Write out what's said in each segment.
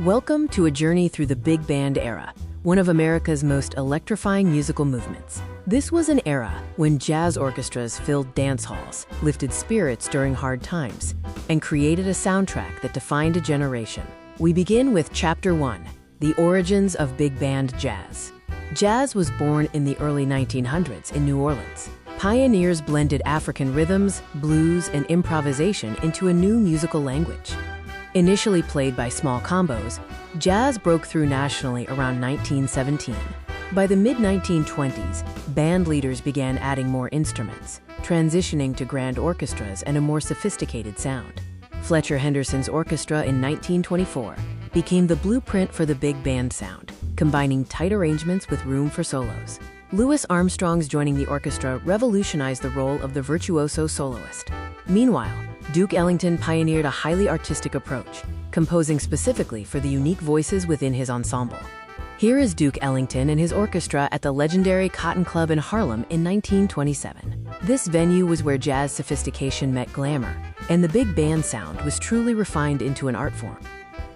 Welcome to a journey through the big band era, one of America's most electrifying musical movements. This was an era when jazz orchestras filled dance halls, lifted spirits during hard times, and created a soundtrack that defined a generation. We begin with Chapter 1, the origins of big band jazz. Jazz was born in the early 1900s in New Orleans. Pioneers blended African rhythms, blues, and improvisation into a new musical language. Initially played by small combos, jazz broke through nationally around 1917. By the mid-1920s, band leaders began adding more instruments, transitioning to grand orchestras and a more sophisticated sound. Fletcher Henderson's orchestra in 1924 became the blueprint for the big band sound, combining tight arrangements with room for solos. Louis Armstrong's joining the orchestra revolutionized the role of the virtuoso soloist. Meanwhile, Duke Ellington pioneered a highly artistic approach, composing specifically for the unique voices within his ensemble. Here is Duke Ellington and his orchestra at the legendary Cotton Club in Harlem in 1927. This venue was where jazz sophistication met glamour, and the big band sound was truly refined into an art form.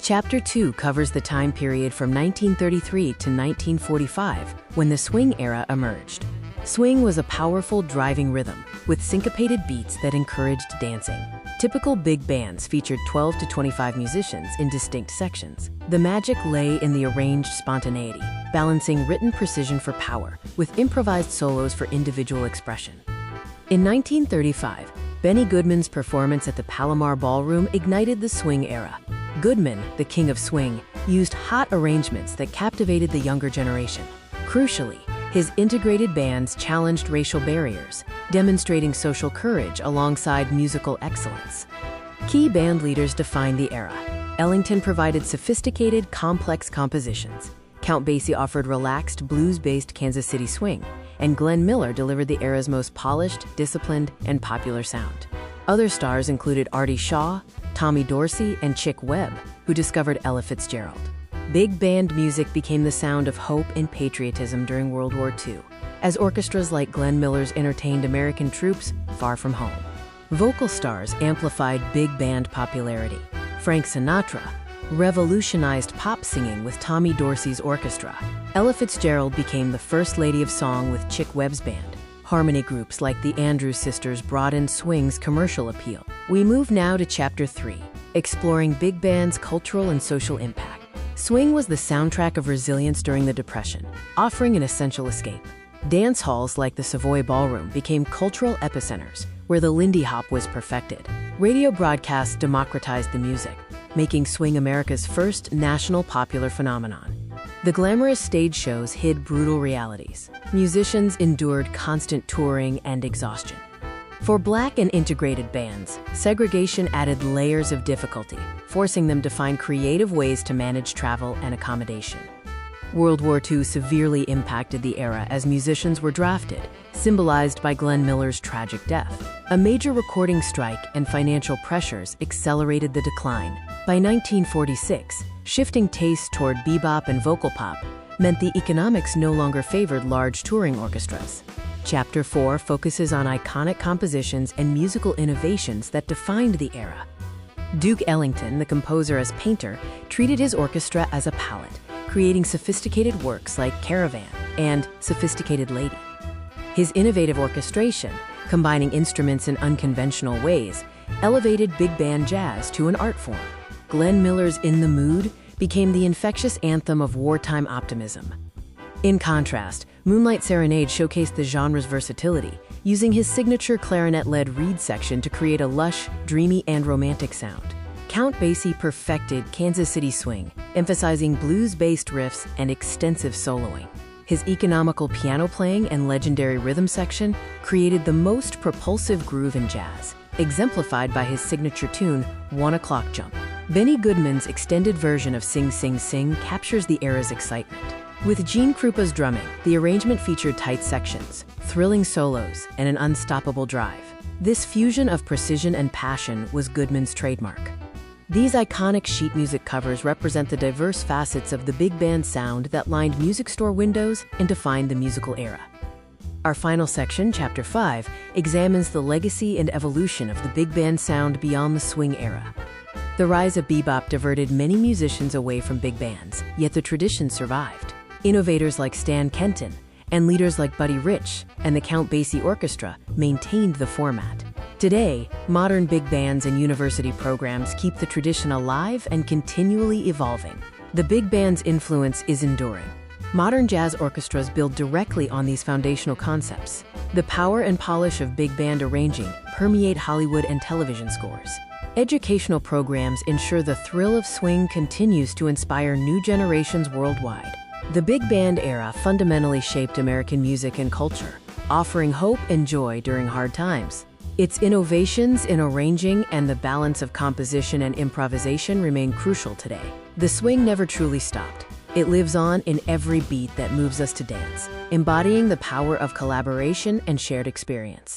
Chapter 2 covers the time period from 1933 to 1945, when the swing era emerged. Swing was a powerful, driving rhythm, with syncopated beats that encouraged dancing. Typical big bands featured 12 to 25 musicians in distinct sections. The magic lay in the arranged spontaneity, balancing written precision for power, with improvised solos for individual expression. In 1935, Benny Goodman's performance at the Palomar Ballroom ignited the swing era. Goodman, the king of swing, used hot arrangements that captivated the younger generation. Crucially, his integrated bands challenged racial barriers, demonstrating social courage alongside musical excellence. Key band leaders defined the era. Ellington provided sophisticated, complex compositions. Count Basie offered relaxed, blues-based Kansas City swing, and Glenn Miller delivered the era's most polished, disciplined, and popular sound. Other stars included Artie Shaw, Tommy Dorsey, and Chick Webb, who discovered Ella Fitzgerald. Big band music became the sound of hope and patriotism during World War II, as orchestras like Glenn Miller's entertained American troops far from home. Vocal stars amplified big band popularity. Frank Sinatra revolutionized pop singing with Tommy Dorsey's orchestra. Ella Fitzgerald became the first lady of song with Chick Webb's band. Harmony groups like the Andrews Sisters broadened swing's commercial appeal. We move now to Chapter 3, exploring big band's cultural and social impact. Swing was the soundtrack of resilience during the Depression, offering an essential escape. Dance halls like the Savoy Ballroom became cultural epicenters, where the Lindy Hop was perfected. Radio broadcasts democratized the music, making swing America's first national popular phenomenon. The glamorous stage shows hid brutal realities. Musicians endured constant touring and exhaustion. For Black and integrated bands, segregation added layers of difficulty, forcing them to find creative ways to manage travel and accommodation. World War II severely impacted the era as musicians were drafted, symbolized by Glenn Miller's tragic death. A major recording strike and financial pressures accelerated the decline. By 1946, shifting tastes toward bebop and vocal pop meant the economics no longer favored large touring orchestras. Chapter 4 focuses on iconic compositions and musical innovations that defined the era. Duke Ellington, the composer as painter, treated his orchestra as a palette, creating sophisticated works like Caravan and Sophisticated Lady. His innovative orchestration, combining instruments in unconventional ways, elevated big band jazz to an art form. Glenn Miller's In the Mood became the infectious anthem of wartime optimism. In contrast, Moonlight Serenade showcased the genre's versatility, using his signature clarinet-led reed section to create a lush, dreamy, and romantic sound. Count Basie perfected Kansas City swing, emphasizing blues-based riffs and extensive soloing. His economical piano playing and legendary rhythm section created the most propulsive groove in jazz, exemplified by his signature tune, 1 O'Clock Jump. Benny Goodman's extended version of Sing Sing Sing captures the era's excitement. With Gene Krupa's drumming, the arrangement featured tight sections, thrilling solos, and an unstoppable drive. This fusion of precision and passion was Goodman's trademark. These iconic sheet music covers represent the diverse facets of the big band sound that lined music store windows and defined the musical era. Our final section, Chapter 5, examines the legacy and evolution of the big band sound beyond the swing era. The rise of bebop diverted many musicians away from big bands, yet the tradition survived. Innovators like Stan Kenton and leaders like Buddy Rich and the Count Basie Orchestra maintained the format. Today, modern big bands and university programs keep the tradition alive and continually evolving. The big band's influence is enduring. Modern jazz orchestras build directly on these foundational concepts. The power and polish of big band arranging permeate Hollywood and television scores. Educational programs ensure the thrill of swing continues to inspire new generations worldwide. The big band era fundamentally shaped American music and culture, offering hope and joy during hard times. Its innovations in arranging and the balance of composition and improvisation remain crucial today. The swing never truly stopped. It lives on in every beat that moves us to dance, embodying the power of collaboration and shared experience.